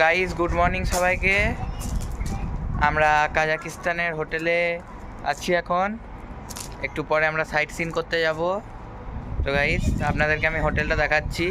Guys good morning সবাইকে। আমরা কাজাকিস্তানের হোটেলে আছি এখন। একটু পরে আমরা সাইট সিন করতে যাব। তো গাইজ আপনাদেরকে আমি হোটেলটা দেখাচ্ছি।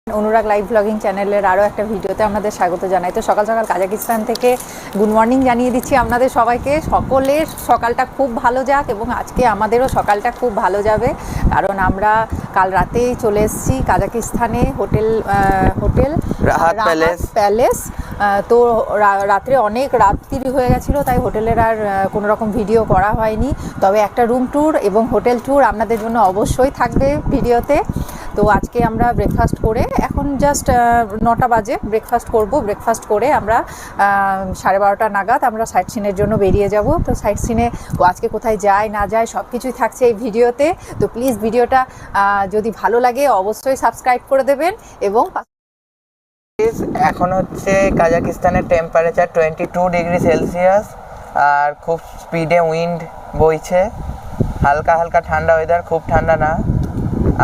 অনুরাগ লাইভ ব্লগিং চ্যানেলের আরও একটা ভিডিওতে আপনাদের স্বাগত জানাই। তো সকাল সকাল কাজাকিস্তান থেকে গুড মর্নিং জানিয়ে দিচ্ছি আপনাদের সবাইকে। সকলের সকালটা খুব ভালো যাক এবং আজকে আমাদেরও সকালটা খুব ভালো যাবে, কারণ আমরা কাল রাতেই চলে এসেছি কাজাকিস্তানে হোটেল রাহাত প্যালেস। তো রাত্রে অনেক রাত্রি হয়ে গেছিলো, তাই হোটেলের আর কোনো রকম ভিডিও করা হয়নি। তবে একটা রুম ট্যুর এবং হোটেল ট্যুর আপনাদের জন্য অবশ্যই থাকবে ভিডিওতে। তো আজকে আমরা ব্রেকফাস্ট করে, এখন জাস্ট 9টা বাজে, ব্রেকফাস্ট করে আমরা 12:30 নাগাদ আমরা সাইট সিনের জন্য বেরিয়ে যাব। তো সাইট সিনে আজকে কোথায় যায় না যায় সব কিছুই থাকছে এই ভিডিওতে। তো প্লিজ ভিডিওটা যদি ভালো লাগে অবশ্যই সাবস্ক্রাইব করে দেবেন। এবং এখন হচ্ছে কাজাকিস্তানের টেম্পারেচার 22 ডিগ্রি সেলসিয়াস, আর খুব স্পিডে উইন্ড বইছে। হালকা হালকা ঠান্ডা ওয়েদার, খুব ঠান্ডা না।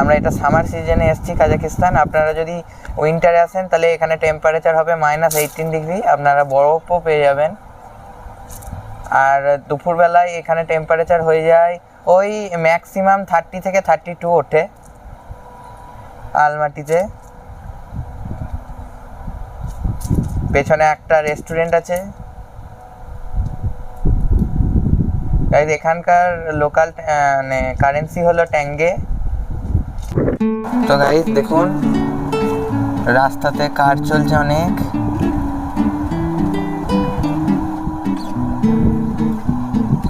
আমরা এটা সামার সিজনে এসেছি কাজাকিস্তান। আপনারা যদি উইন্টারে আসেন তাহলে এখানে টেম্পারেচার হবে -18 ডিগ্রি, আপনারা বরফও পেয়ে যাবেন। আর দুপুরবেলায় এখানে টেম্পারেচার হয়ে যায় ওই ম্যাক্সিমাম 30 থেকে 32 ওঠে আলমাটিতে। পেছনে একটা রেস্টুরেন্ট আছে। এখানকার লোকাল কারেন্সি হলো ট্যাঙ্গে। তো গাইস দেখুন রাস্তাতে কার চলছে অনেক।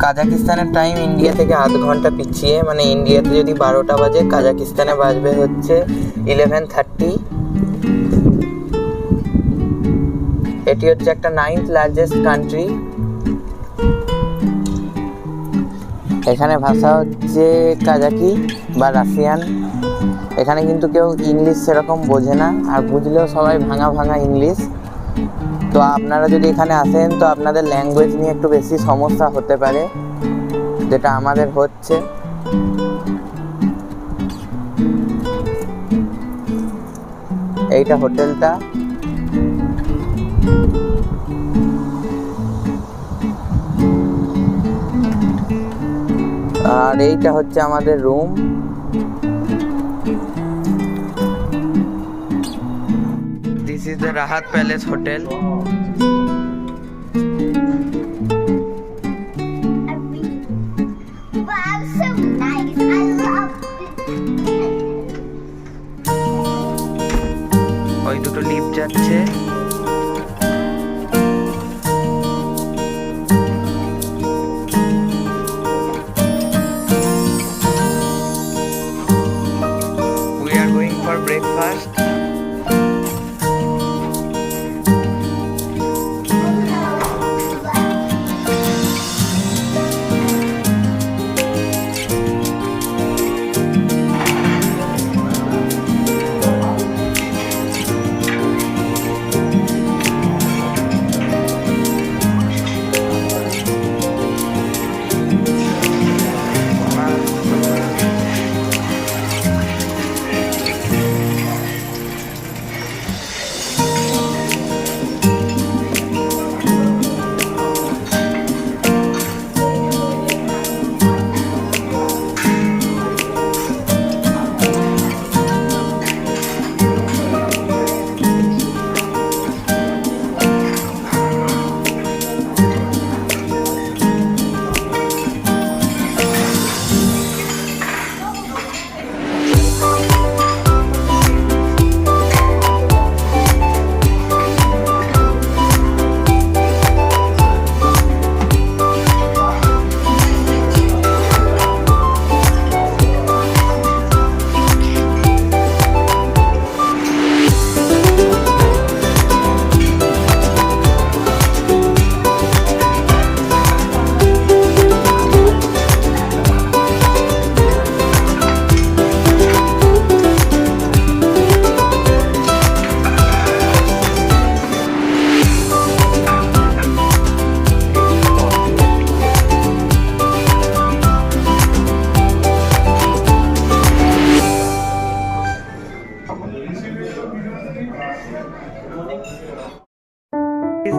কাজাকিস্তানের টাইম ইন্ডিয়া থেকে আধ ঘন্টা পিছিয়ে, মানে ইন্ডিয়াতে যদি 12টা বাজে কাজাকিস্তানে বাজবে হচ্ছে 11:30। এটি হচ্ছে একটা 9th লার্জেস্ট কান্ট্রি। এখানে ভাষা হচ্ছে কাজাকি বা রাশিয়ান। এখানে কিন্তু কেউ ইংলিশ সেরকম বোঝে না, আর বুঝলেও সবাই ভাঙা ভাঙা ইংলিশ। তো আপনারা যদি এখানে আসেন তো আপনাদের ল্যাঙ্গুয়েজ নিয়ে একটু বেশি সমস্যা হতে পারে, যেটা আমাদের হচ্ছে। এইটা হোটেলটা। আর এইটা হচ্ছে আমাদের room. This is the Rahat Palace Hotel. Wow, so nice. I love ওই দুটো লিফট যাচ্ছে। We are going for breakfast.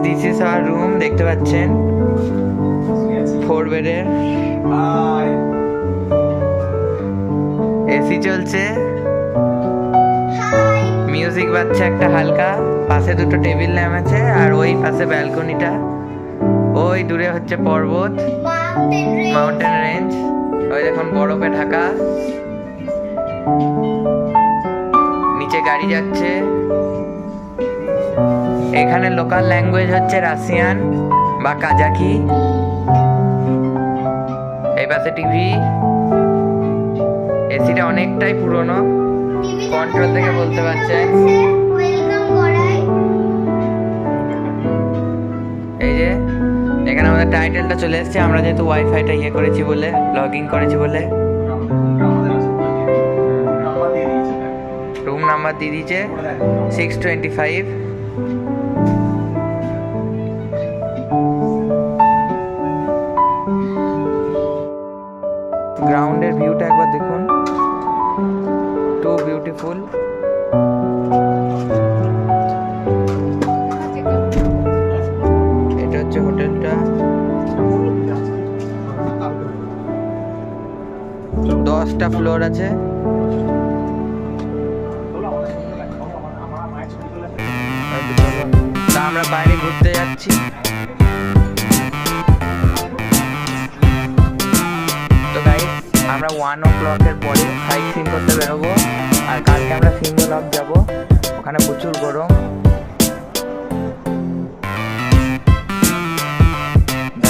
This is our room, দেখতে পাচ্ছেন 4 বেডের। এসি চলছে, Hi. মিউজিক বাজছে একটা হালকা, পাশে দুটো টেবিল ল্যাম্প আছে, আর ওই পাশে ব্যালকনিটা, ওই দূরে হচ্ছে পর্বত, Mountain range. মাউন্টেন রেঞ্জ, ওই দেখুন বরফে ঢাকা, নিচে গাড়ি যাচ্ছে। এখানে লোকাল ল্যাঙ্গুয়েজ হচ্ছে রাশিয়ান বা কাজাকি। এই পাশে টিভি, এসিটা অনেকটাই পুরনো, TV তে কন্ট্রোল থেকে বলতে পারছেন। ওয়েলকাম করাই। এই যে এখানে আমাদের টাইটেলটা চলে এসেছে, আমরা যেহেতু ওয়াইফাইটা ইয়ে করেছি বলে, লগইন করেছি বলে। রুম নাম্বার দিয়ে দিয়েছে 625। গ্রাউন্ডের ভিউটা একবার দেখুন, টু বিউটিফুল। এটা হচ্ছে হোটেলটা, 10টা ফ্লোর আছে। তা আমরা বাইরে ঘুরতে যাচ্ছি। তো গাইস আমরা 1 o'clock-এর পরে সাইট সিন করতে বেরোবো, আর কালকে আমরা সিঙ্গলক যাব, ওখানে প্রচুর গরম।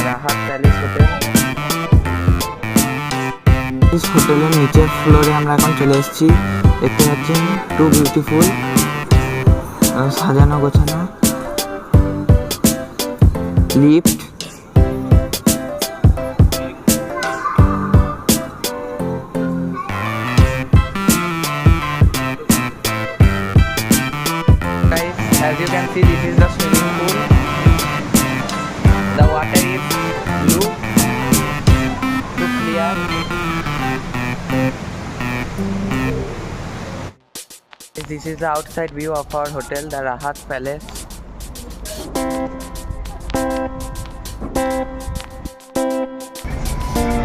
রাহাত প্যালেস হোটেল, হোটেলের নিচের ফ্লোরে আমরা এখন চলে এসেছি, দেখতে পাচ্ছেন টু বিউটিফুল, সাজানো গোছানো, lift, guys, as you can see, this is the swimming pool. The water is blue, too clear. This is the outside view of our hotel, the Rahat Palace.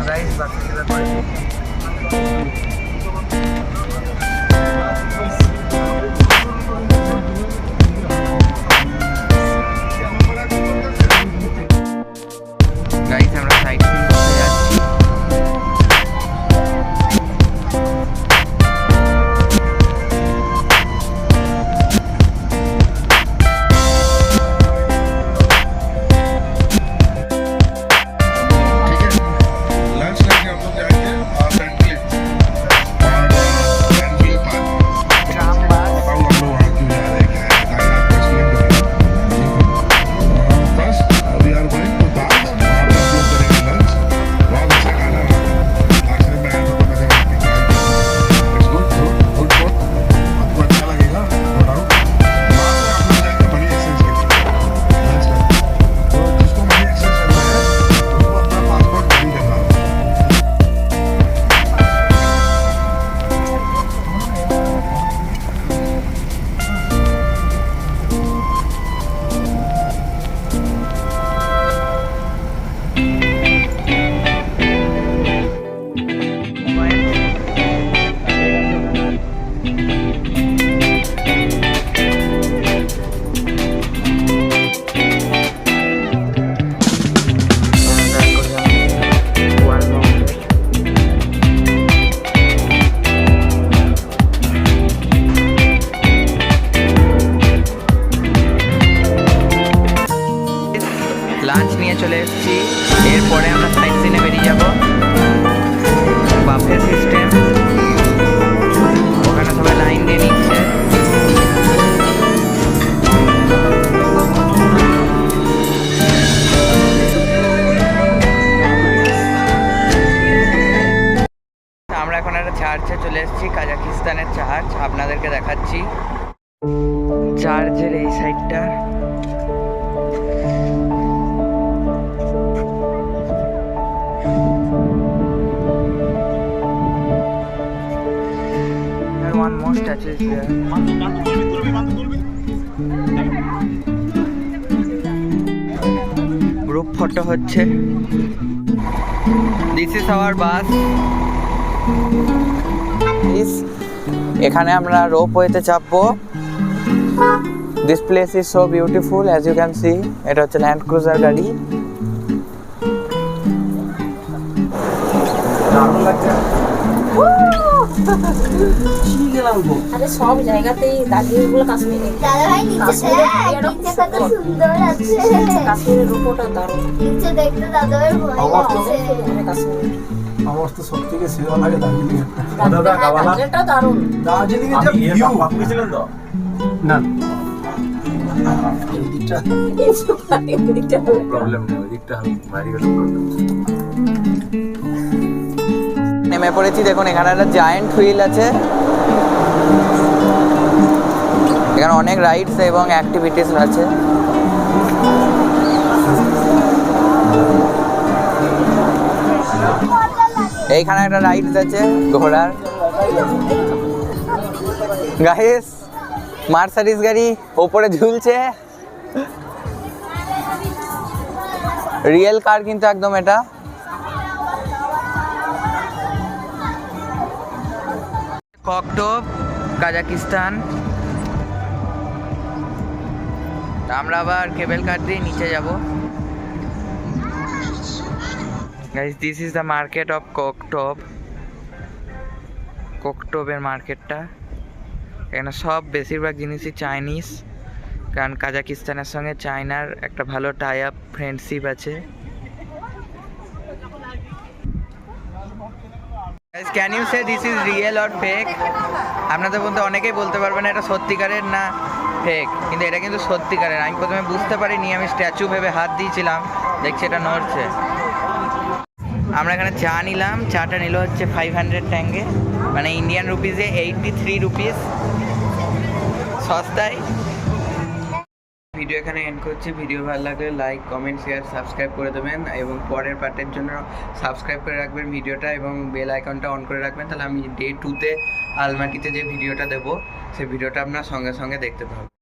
Guys, বাকি যেটা করেছি। Guys, আমরা site scene করতে যাচ্ছি। Lunch करके हम लोग जाएंगे और बैंडविल पार्क ट्राम बार, बताऊँ हम लोग वहाँ क्यों जा रहे हैं, क्या है, ताकि आपको एक्सप्लेन करें। First we are going to बाग, वहाँ पे हम लोग करेंगे लंच, बहुत अच्छा खाना है, आखिर में एंड में मजे करते हैं। इट्स गुड गुड फूड, आपको अच्छा लगेगा, नो डाउट। वहाँ पे आप लोग जाके बड़ी एक्सरसाइज करेंगे लंच करके, तो जिसको बड़ी एक्सरसाइज करना है उसको अपना पासपोर्ट रेडी करना होगा। লাঞ্চ নিয়ে চলে এসেছি, এরপরে আমরা সাইট সিনে বেরিয়ে যাব। বাফে সিস্টেম, ওখানে সবাই লাইন দিয়ে নিচ্ছে। আমরা এখন একটা চার্চে চলে এসেছি, কাজাকিস্তানের চার্চ, আপনাদেরকে দেখাচ্ছি। চার্চের এই সাইডটা one more statue is there. Photo হচ্ছে। This is our bus. এখানে আমরা রোপ ওয়েতে চাপবো। This place is so beautiful as you can see. এটা হচ্ছে ল্যান্ড ক্রুজার গাড়ি। আরে সব জায়গাতেই দার্জিলিং গুলো কাশ্মীরে। দাদা ভাই নিচে দেখ, নিচে কত সুন্দর আছে। কাশ্মীরের রূপটা দারুণ। নিচে দেখতে দাদা ভাই ভয় লাগছে। কাশ্মীর আমার তো সব থেকে সেরা লাগে দার্জিলিং। দার্জিলিংটা দারুণ। দার্জিলিং এর যে ভিউ না এই দিকটা প্রবলেম নেই, ওই দিকটা বাইরে গেলে প্রবলেম। নেমে পড়েছি। দেখুন এখানে একটা জায়ান্ট হুইল আছে। এখানে অনেক রাইডস এবং অ্যাক্টিভিটিস আছে। এইখানে একটা রাইডস আছে ঘোড়ার। গাইস মার্সিডিজ গাড়ি ওপরে ঝুলছে। রিয়েল কার কিন্তু একদম এটা। Koktobe Kazakhstan. আমরা আবার কেবল কার দিয়ে নিচে যাব। Guys this is the market of Koktobe. কোকটোপের মার্কেটটা। এখানে সব বেশিরভাগ জিনিসই চাইনিজ, কারণ কাজাকিস্তানের সঙ্গে চায়নার একটা ভালো টাই আপ ফ্রেন্ডশিপ আছে। Can you say this is real or fake? আপনাদের বলতে অনেকেই বলতে পারবেন এটা সত্যিকারের না ফেক, কিন্তু এটা কিন্তু সত্যিকারের। আমি প্রথমে বুঝতে পারিনি, আমি স্ট্যাচু ভেবে হাত দিয়েছিলাম, দেখছি এটা নড়ছে। আমরা এখানে চা নিলাম। চাটা নিল হচ্ছে 500 ট্যাঙ্গে, মানে ইন্ডিয়ান রুপিসে 83 রুপিস, সস্তায়। ভিডিও এখানে এন্ড করছি। ভিডিও ভালো লাগলে লাইক, কমেন্ট, শেয়ার, সাবস্ক্রাইব করে দেবেন এবং পরের পার্টের জন্য সাবস্ক্রাইব করে রাখবেন ভিডিওটা এবং বেল আইকনটা অন করে রাখবেন। তাহলে আমি ডে 2তে আলমাটিতে যে ভিডিওটা দেবো সেই ভিডিওটা আপনার সঙ্গে সঙ্গে দেখতে পাবেন।